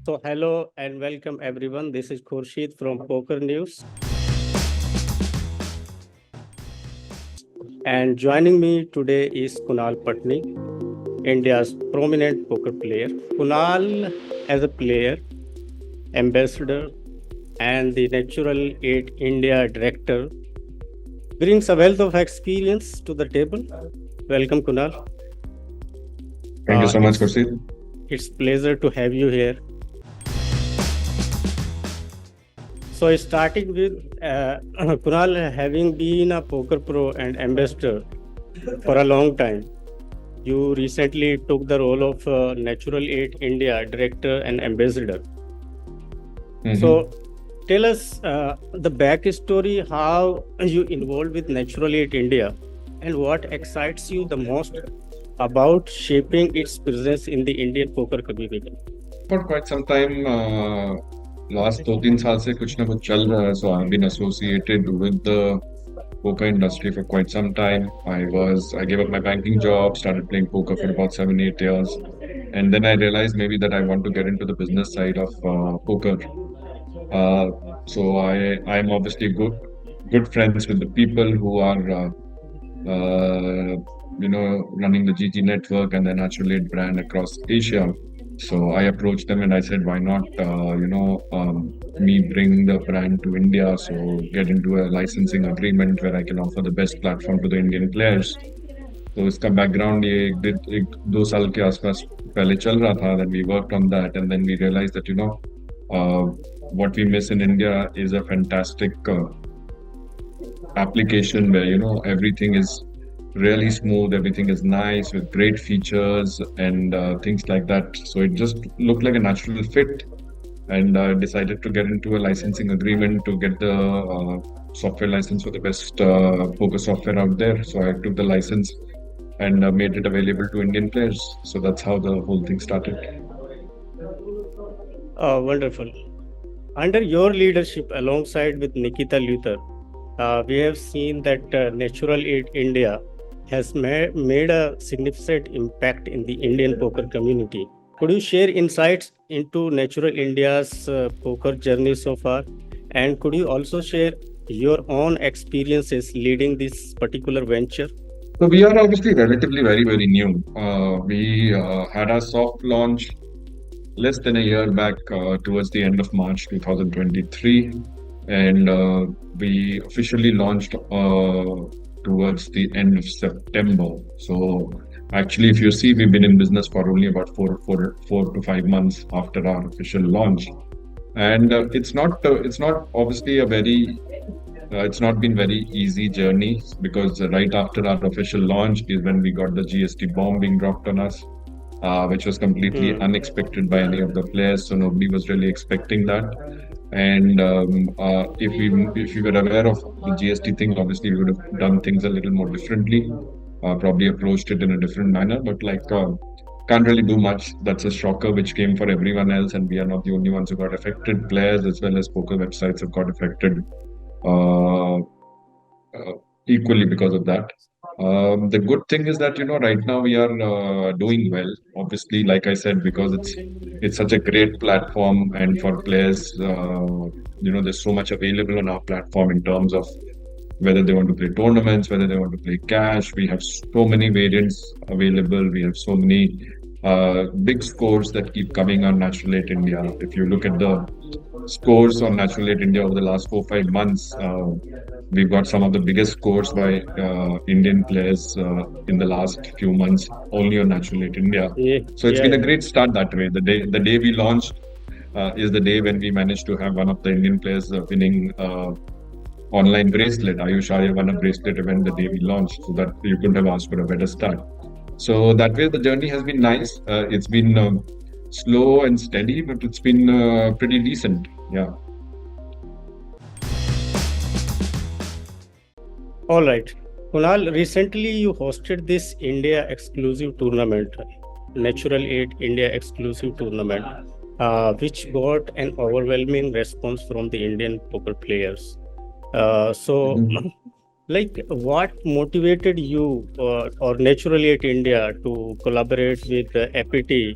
So, hello and welcome everyone. This is Khurshid from Poker News, and joining me today is Kunal Patni, India's prominent poker player. Kunal, as a player, ambassador, and the Natural8 India director, brings a wealth of experience to the table. Welcome, Kunal. Thank you so much, It's Kursi. it's pleasure to have you here. So, starting with Kunal, having been a poker pro and ambassador for a long time, you recently took the role of Natural8 India director and ambassador. Mhm. So, tell us the backstory, how you involved with Natural8 India, and what excites you the most about shaping its presence in the Indian poker community. For quite some time, last 2-3 साल से कुछ ना कुछ चल रहा है. So I've been associated with the poker industry for quite some time. I gave up my banking job, started playing poker for about 7-8 years, and then I realized maybe that I want to get into the business side of poker. Uh, so I'm obviously good friends with the people who are uh, running the GG network and the Natural 8 brand across Asia. So I approached them and I said, why not, me bring the brand to India? So get into a licensing agreement where I can offer the best platform to the Indian players. तो इसका background ये एक दो साल के आसपास पहले चल रहा था. Then we worked on that and then we realized that uh, what we miss in India is a fantastic application where everything is really smooth, everything is nice with great features and things like that. So it just looked like a natural fit, and decided to get into a licensing agreement to get the software license for the best poker software out there. So I took the license and made it available to Indian players. So that's how the whole thing started. Wonderful. Under your leadership, alongside with Nikita Luther, we have seen that Natural8 India has made a significant impact in the Indian poker community. Could you share insights into Natural India's poker journey so far? And could you also share your own experiences leading this particular venture? So we are obviously relatively very new. We had our soft launch less than a year back, towards the end of March 2023, and we officially launched towards the end of September. So actually, if you see, we've been in business for only about 4 to 5 months after our official launch, and it's not obviously a very it's not been very easy journey, because right after our official launch is when we got the GST bomb being dropped on us, which was completely Hmm. unexpected by any of the players. So nobody was really expecting that. And if we were aware of the GST thing, obviously we would have done things a little more differently, probably approached it in a different manner. But can't really do much. That's a shocker which came for everyone else, and we are not the only ones who got affected. Players as well as poker websites have got affected uh, equally because of that. The good thing is that right now we are doing well. Obviously, like I said, because it's such a great platform, and for players, there's so much available on our platform in terms of whether they want to play tournaments, whether they want to play cash. We have so many variants available. We have so many big scores that keep coming on Natural8 India. If you look at the scores on Natural8 India over the last 4 5 months, we've got some of the biggest scores by Indian players in the last few months only on Natural8 India. Yeah, So it's yeah, been a yeah. great start that way. The day we launched is the day when we managed to have one of the Indian players winning online bracelet. Ayush Arya won a bracelet event the day we launched, so that you couldn't have asked for a better start. So that way, the journey has been nice. It's been slow and steady, but it's been pretty decent. Yeah. All right. Kunal, recently you hosted this India exclusive tournament, Natural8 India exclusive tournament, which got an overwhelming response from the Indian poker players. So, Mhm. like, what motivated you or Natural8 India to collaborate with APT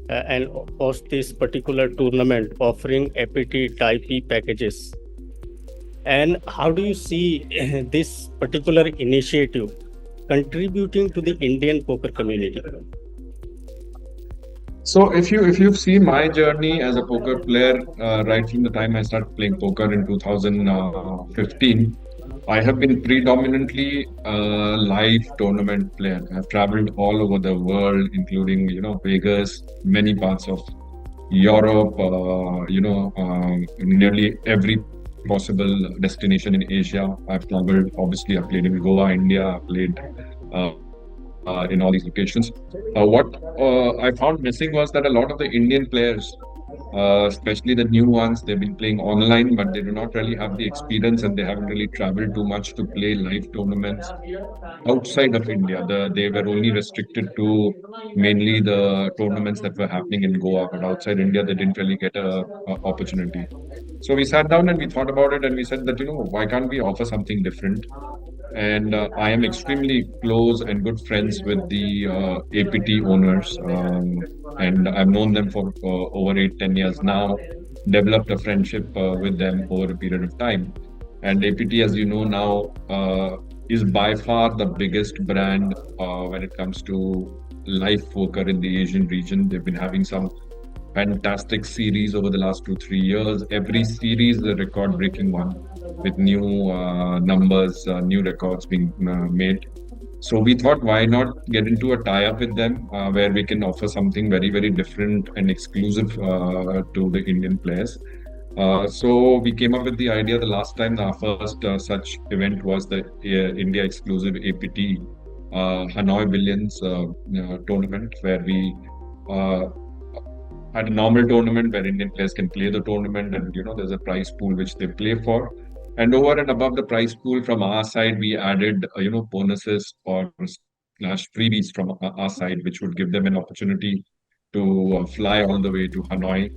and host this particular tournament offering APT Taipei packages. And how do you see this particular initiative contributing to the Indian poker community? So if you've seen my journey as a poker player, right from the time I started playing poker in 2015, I have been predominantly a live tournament player. I've traveled all over the world, including Vegas, many parts of Europe, nearly every possible destination in Asia. I've traveled. Obviously, I've played in Goa, India. I've played in all these locations. What I found missing was that a lot of the Indian players, especially the new ones, they've been playing online, but they do not really have the experience and they haven't really traveled too much to play live tournaments outside of India. They were only restricted to mainly the tournaments that were happening in Goa, but outside India, they didn't really get a opportunity. So we sat down and we thought about it and we said that, why can't we offer something different? And I am extremely close and good friends with the APT owners, and I've known them for over 8, 10 years now. Developed a friendship with them over a period of time. And APT, as you know now, is by far the biggest brand when it comes to live poker in the Asian region. They've been having some fantastic series over the last 2, 3 years. Every series is a record-breaking one with new numbers, new records being made. So we thought, why not get into a tie-up with them where we can offer something very, very different and exclusive to the Indian players. So we came up with the idea the last time. Our first such event was the India exclusive APT Hanoi Billions tournament, where we uh, had a normal tournament where Indian players can play the tournament, and there's a prize pool which they play for. And over and above the prize pool, from our side, we added bonuses or slash freebies from our side, which would give them an opportunity to fly all the way to Hanoi.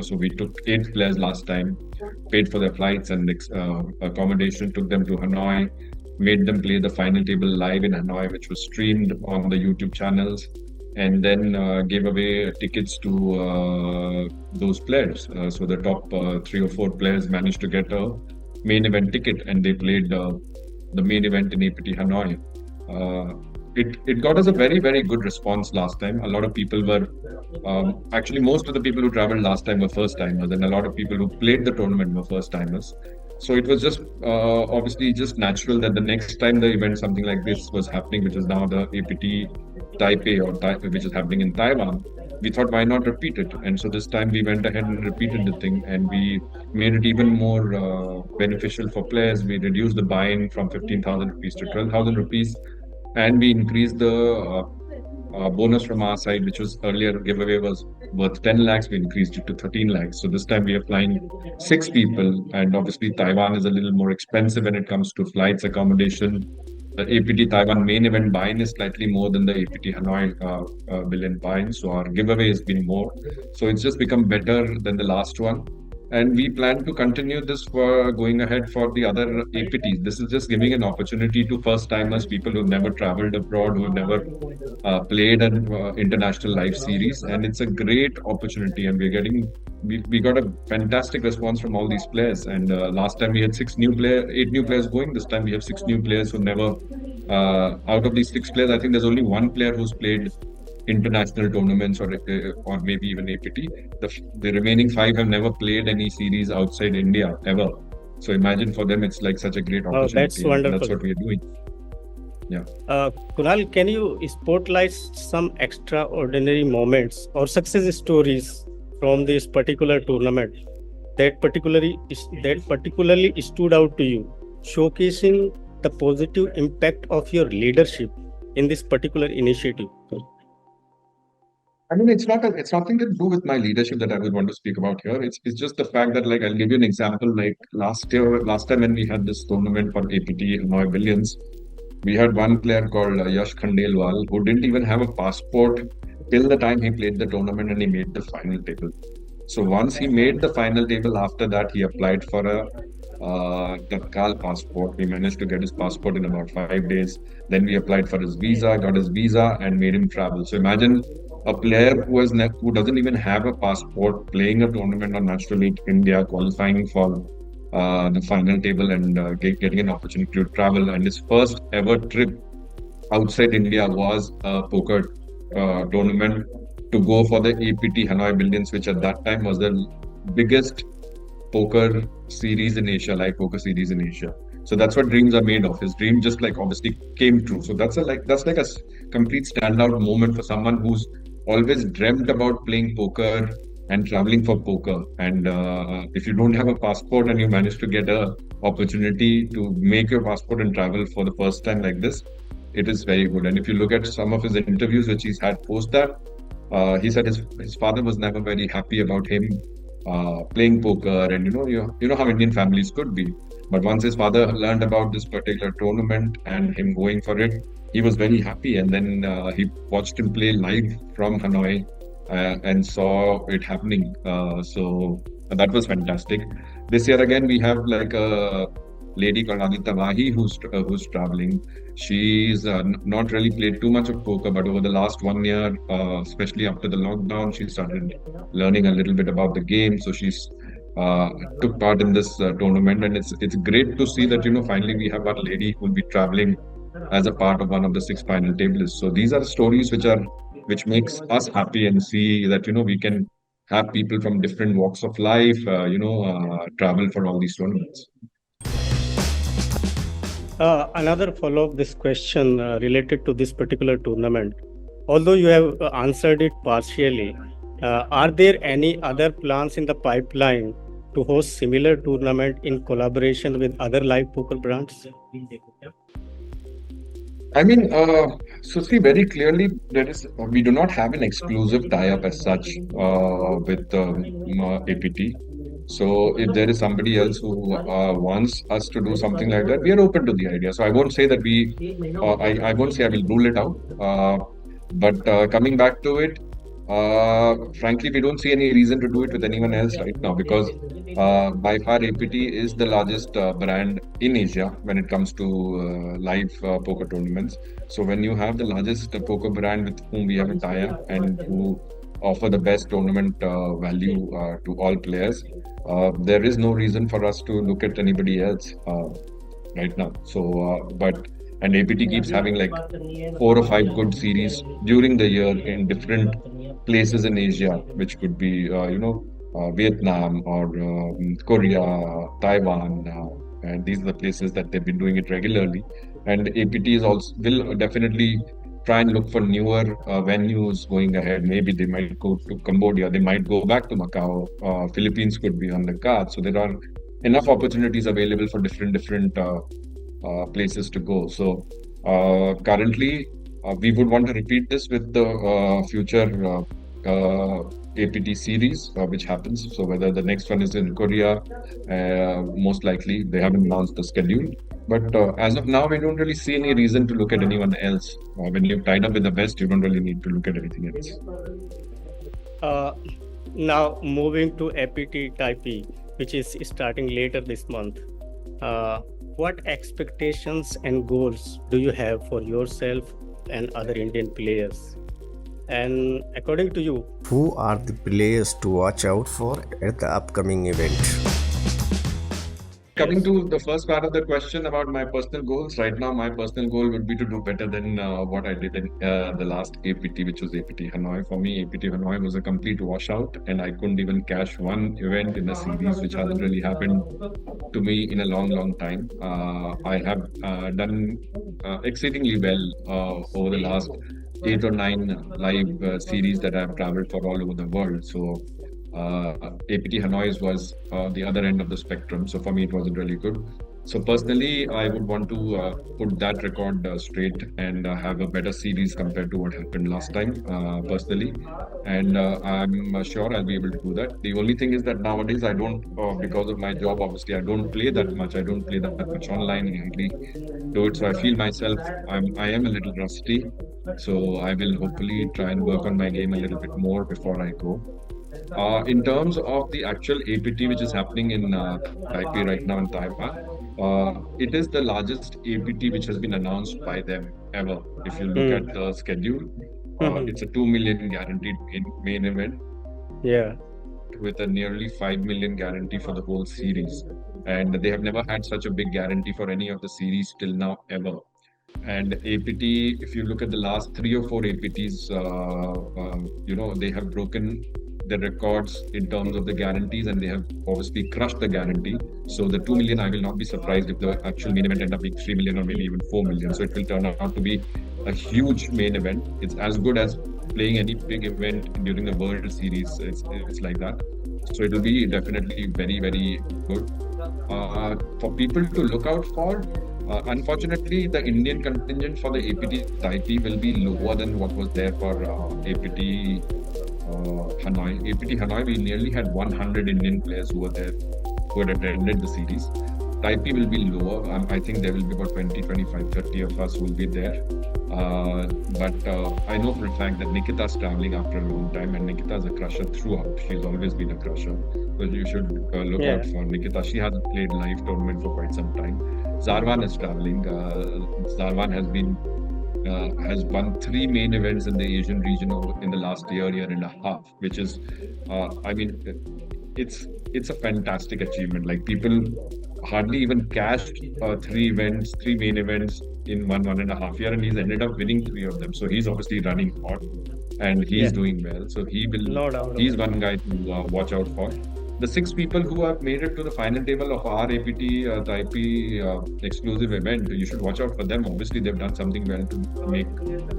So we took 8 players last time, paid for their flights and accommodation, took them to Hanoi, made them play the final table live in Hanoi, which was streamed on the YouTube channels, and then gave away tickets to those players. So the top 3 or 4 players managed to get a main event ticket, and they played the main event in APT Hanoi. Uh, it got us a very, very good response last time. A lot of people were actually, most of the people who traveled last time were first timers, and a lot of people who played the tournament were first timers. So it was just obviously just natural that the next time the event, something like this was happening, which is now the APT Taipei, which is happening in Taiwan, we thought, why not repeat it? And so this time we went ahead and repeated the thing, and we made it even more beneficial for players. We reduced the buy-in from 15,000 rupees to 12,000 rupees, and we increased the bonus from our side, which was earlier giveaway was worth 10 lakhs. We increased it to 13 lakhs. So this time we are flying 6 people, and obviously Taiwan is a little more expensive when it comes to flights, accommodation. The APT Taiwan main event buy-in is slightly more than the APT Hanoi billion buy-in, so our giveaway has been more. So it's just become better than the last one. And we plan to continue this for going ahead for the other APTs. This is just giving an opportunity to first timers, people who've never traveled abroad, who've never played an international live series, and it's a great opportunity. And we got a fantastic response from all these players. And last time we had 8 new players going. This time we have 6 new players who never. Out of these 6 players, I think there's only one player who's played international tournaments or maybe even APT. The remaining 5 have never played any series outside India ever. So imagine for them, it's like such a great Oh, that's opportunity, and that's wonderful. what we are doing. Yeah. Kunal, can you spotlight some extraordinary moments or success stories from this particular tournament that particularly stood out to you, showcasing the positive impact of your leadership in this particular initiative? I mean, it's nothing to do with my leadership that I would want to speak about here. It's just the fact that, like, I'll give you an example. Like last time when we had this tournament for APT Hanoi Billions, we had one player called Yash Khandelwal who didn't even have a passport till the time he played the tournament and he made the final table. So once he made the final table, after that he applied for a Tatkal passport. We managed to get his passport in about 5 days. Then we applied for his visa, got his visa, and made him travel. So imagine a player who doesn't even have a passport playing a tournament on Natural8 India, qualifying for the final table and getting an opportunity to travel. And his first ever trip outside India was a poker tournament to go for the APT Hanoi Billions, which at that time was the biggest poker series in Asia, live poker series in Asia. So that's what dreams are made of. His dream just like obviously came true. So that's like a complete standout moment for someone who's always dreamt about playing poker and traveling for poker. And if you don't have a passport and you manage to get a opportunity to make your passport and travel for the first time like this, it is very good. And if you look at some of his interviews which he's had post that, he said his father was never very happy about him playing poker, and you know how Indian families could be. But once his father learned about this particular tournament and him going for it, he was very happy. And then he watched him play live from Hanoi and saw it happening. So that was fantastic. This year again, we have like a lady called Aditya Vahi who's traveling. She's not really played too much of poker, but over the last 1 year, especially after the lockdown, she started learning a little bit about the game. So she's uh, took part in this tournament, and it's great to see that finally we have our lady who will be traveling as a part of one of the six final tables. So these are stories which makes us happy and see that we can have people from different walks of life, travel for all these tournaments. Another follow-up this question related to this particular tournament. Although you have answered it partially, are there any other plans in the pipeline to host similar tournament in collaboration with other live poker brands? I mean, so see very clearly we do not have an exclusive tie-up as such with APT. So if there is somebody else who wants us to do something like that, we are open to the idea. So I won't say that I won't say I will rule it out. But coming back to it, frankly, we don't see any reason to do it with anyone else right now, because by far APT is the largest brand in Asia when it comes to live poker tournaments. So when you have the largest poker brand with whom we have a tie-up and who offer the best tournament value to all players, there is no reason for us to look at anybody else right now. So, and APT keeps having like 4 or 5 good series during the year in different places in Asia, which could be, Vietnam or Korea, Taiwan, and these are the places that they've been doing it regularly. And APT is also will definitely try and look for newer venues going ahead. Maybe they might go to Cambodia, they might go back to Macau, Philippines could be on the card. So there are enough opportunities available for different places to go. So currently, we would want to repeat this with the future APT series, which happens. So whether the next one is in Korea, most likely they haven't announced the schedule. But as of now, we don't really see any reason to look at anyone else. When you've tied up with the best, you don't really need to look at anything else. Uh, Now moving to APT Taipei, which is starting later this month. What expectations and goals do you have for yourself and other Indian players? And according to you, who are the players to watch out for at the upcoming event? Coming to the first part of the question about my personal goals, right now my personal goal would be to do better than what I did in the last APT, which was APT Hanoi. For me, APT Hanoi was a complete washout, and I couldn't even cash one event in a series, which hasn't really happened to me in a long time. I have done exceedingly well over the last 8 or 9 live series that I've traveled for all over the world. So APT Hanoi was the other end of the spectrum. So for me, it wasn't really good. So personally, I would want to put that record straight and have a better series compared to what happened last time, personally. And I'm sure I'll be able to do that. The only thing is that nowadays I don't, because of my job, obviously, I don't play that much. I don't play that much online. I hardly do it. So I feel myself, I am a little rusty. So I will hopefully try and work on my game a little bit more before I go. In terms of the actual APT, which is happening in Taipei right now in Taiwan, it is the largest APT which has been announced by them ever. If you look at the schedule, It's a 2 million guaranteed main event Yeah. with a nearly 5 million guarantee for the whole series. And they have never had such a big guarantee for any of the series till now ever. And APT, if you look at the last 3 or 4 APTs, they have broken the records in terms of the guarantees, and they have obviously crushed the guarantee. So the 2 million, I will not be surprised if the actual main event end up being 3 million or maybe even 4 million. So it will turn out to be a huge main event. It's as good as playing any big event during the World Series. It's like that. So it will be definitely very, very good. For people to look out for, unfortunately, the Indian contingent for the APT Taipei will be lower than what was there for APT Hanoi. APT Hanoi, we nearly had 100 Indian players who were there, who had attended the series. Taipei will be lower. I think there will be about 20, 25, 30 of us will be there. But I know for a fact that Nikita's traveling after a long time, and Nikita is a crusher throughout. She's always been a crusher. So you should look Yeah. out for Nikita. She hasn't played live tournament for quite some time. Zarwan is traveling. Zarwan has won 3 main events in the Asian region in the last year and a half, which is, I mean, it's a fantastic achievement. Like people hardly even cashed 3 main events in 1.5 year, and he's ended up winning 3 of them. So he's obviously running hot, and he's Yeah. doing well. So No doubt he's about one guy to watch out for. The 6 people who have made it to the final table of our APT Taipei exclusive event, you should watch out for them. Obviously, they've done something well to make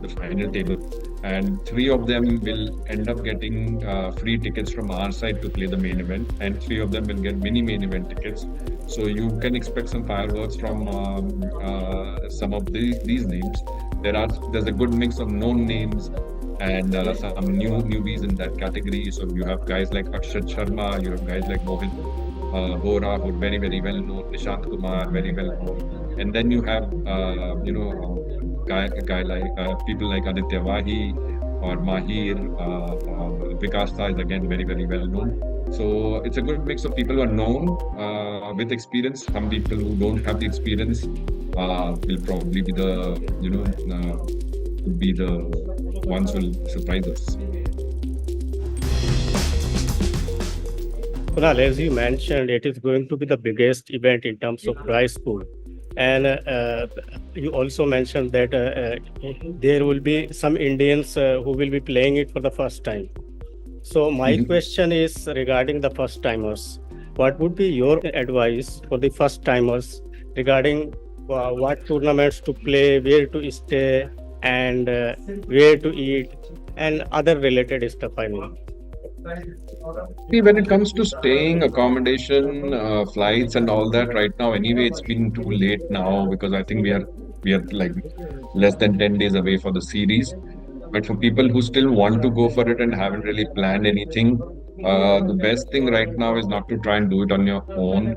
the final table, and 3 of them will end up getting free tickets from our side to play the main event, and 3 of them will get mini main event tickets. So you can expect some fireworks from some of these names. There's a good mix of known names and some newbies in that category. So you have guys like Akshat Sharma, you have guys like Mohit Bora, who are very, very well known, Nishant Kumar, very well known. And then you have, guy like people like Aditya Wahi or Mahir, Vikas Tha is again very, very well known. So it's a good mix of people who are known with experience. Some people who don't have the experience will probably be the ones who will surprise us. Kunal, as you mentioned, it is going to be the biggest event in terms of prize pool. And you also mentioned that there will be some Indians who will be playing it for the first time. So my question is regarding the first timers. What would be your advice for the first timers regarding what tournaments to play, where to stay, and where to eat, and other related stuff? I mean. See, when it comes to staying, accommodation, flights, and all that, right now, anyway, it's been too late now because I think we are like less than 10 days away for the series. But for people who still want to go for it and haven't really planned anything, the best thing right now is not to try and do it on your own.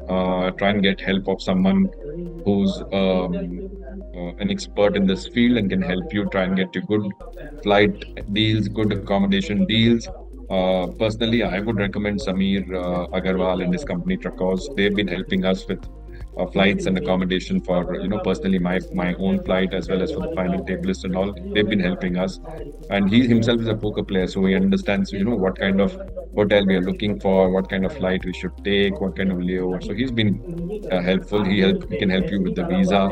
Try and get help of someone who's an expert in this field and can help you try and get you good flight deals, good accommodation deals. Personally, I would recommend Samir Agarwal and his company Truckers. They've been helping us with flights and accommodation for personally my own flight as well as for the final table list and all. They've been helping us, and he himself is a poker player, so he understands what kind of hotel we are looking for, what kind of flight we should take, what kind of layover. So he's been helpful. He can help you with the visa.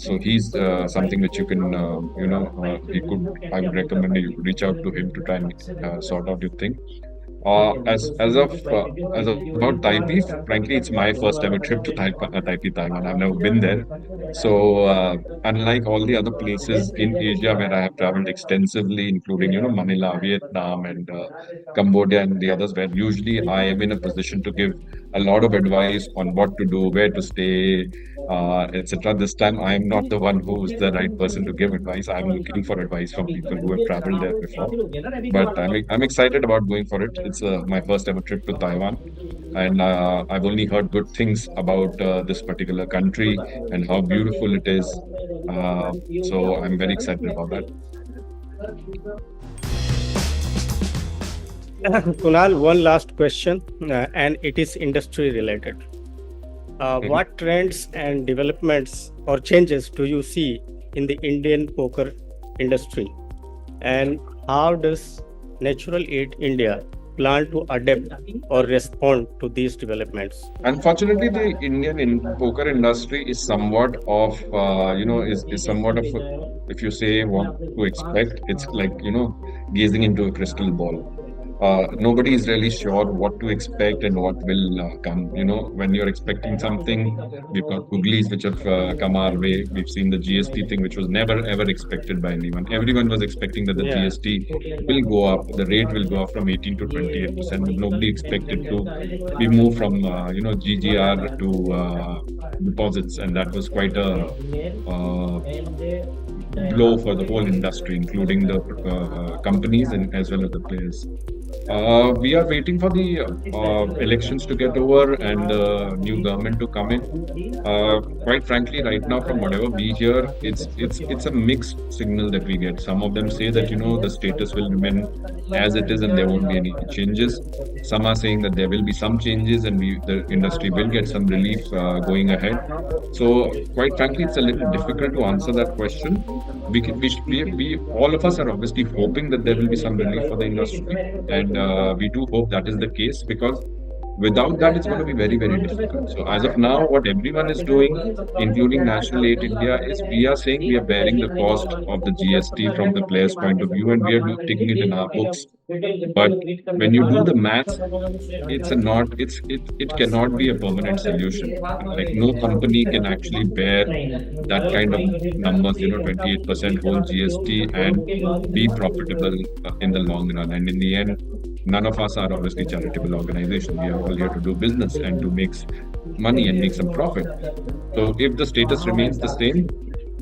So he's something which you can I would recommend you reach out to him to try and sort out your thing. As about Taipei, frankly, it's my first ever trip to Taipei, Taiwan. I've never been there. So unlike all the other places in Asia where I have traveled extensively, including Manila, Vietnam, and Cambodia, and the others, where usually I am in a position to give a lot of advice on what to do, where to stay, etc. This time, I am not the one who's the right person to give advice. I'm looking for advice from people who have traveled there before. But I'm excited about going for it. It's my first ever trip to Taiwan, and I've only heard good things about this particular country and how beautiful it is. So I'm very excited about that. Kunal, one last question, and it is industry related. What trends and developments or changes do you see in the Indian poker industry? And how does Natural 8 India plan to adapt or respond to these developments? Unfortunately, the poker industry is somewhat of, is somewhat of, if you say what to expect, it's like, gazing into a crystal ball. Nobody is really sure what to expect and what will come. When you're expecting something, we've got googlies which have come our way. We've seen the GST thing, which was never ever expected by anyone. Everyone was expecting that the Yeah. GST will go up, the rate will go up from 18 to 28%, but nobody expected to be moved from GGR to deposits, and that was quite a uh, blow for the whole industry, including the companies and as well as the players. We are waiting for the elections to get over and the new government to come in. Quite frankly, right now, from whatever we hear, it's a mixed signal that we get. Some of them say that the status will remain as it is and there won't be any changes. Some are saying that there will be some changes and the industry will get some relief going ahead. So, quite frankly, it's a little difficult to answer that question. We all of us are obviously hoping that there will be some relief for the industry, and we do hope that is the case because without that, it's going to be very, very difficult. So, as of now, what everyone is doing, including Natural8 India, is we are saying we are bearing the cost of the GST from the player's point of view, and we are taking it in our books. But when you do the math, it's a not it cannot be a permanent solution. Like no company can actually bear that kind of numbers, 28% whole GST and be profitable in the long run. And in the end, none of us are obviously charitable organization. We are all here to do business and to make money and make some profit. So if the status remains the same,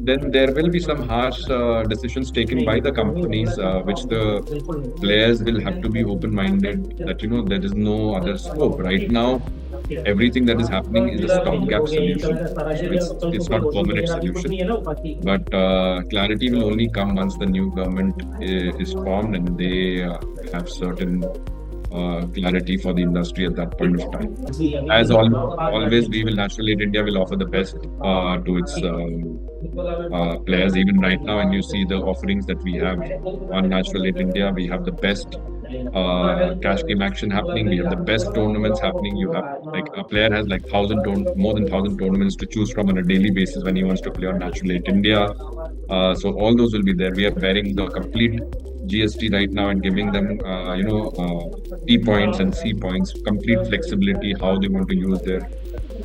then there will be some harsh decisions taken by the companies, which the players will have to be open-minded that there is no other scope. Right now, everything that is happening is a stopgap solution, so it's not a permanent solution. But clarity will only come once the new government is formed and they have certain clarity for the industry at that point of time. As always, we will Natural8 India will offer the best to its players. Even right now, and you see the offerings that we have on Natural8 India, we have the best cash game action happening. We have the best tournaments happening. You have like a player has like more than 1,000 tournaments to choose from on a daily basis when he wants to play on Natural8 India. So all those will be there. We are bearing the complete GST right now and giving them, T points and C points, complete flexibility how they want to use their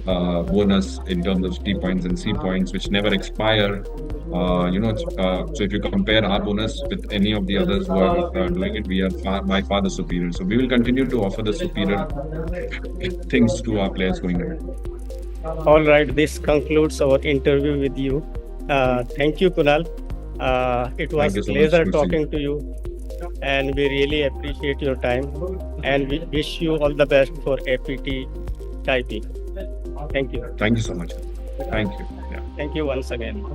bonus in terms of T points and C points, which never expire. So if you compare our bonus with any of the others who are doing it, we are by far the superior. So we will continue to offer the superior things to our players going ahead. All right, this concludes our interview with you. Thank you, Kunal. It was a pleasure talking to you, and we really appreciate your time. And we wish you all the best for APT Taipei. Thank you. Thank you so much. Thank you. Yeah. Thank you once again.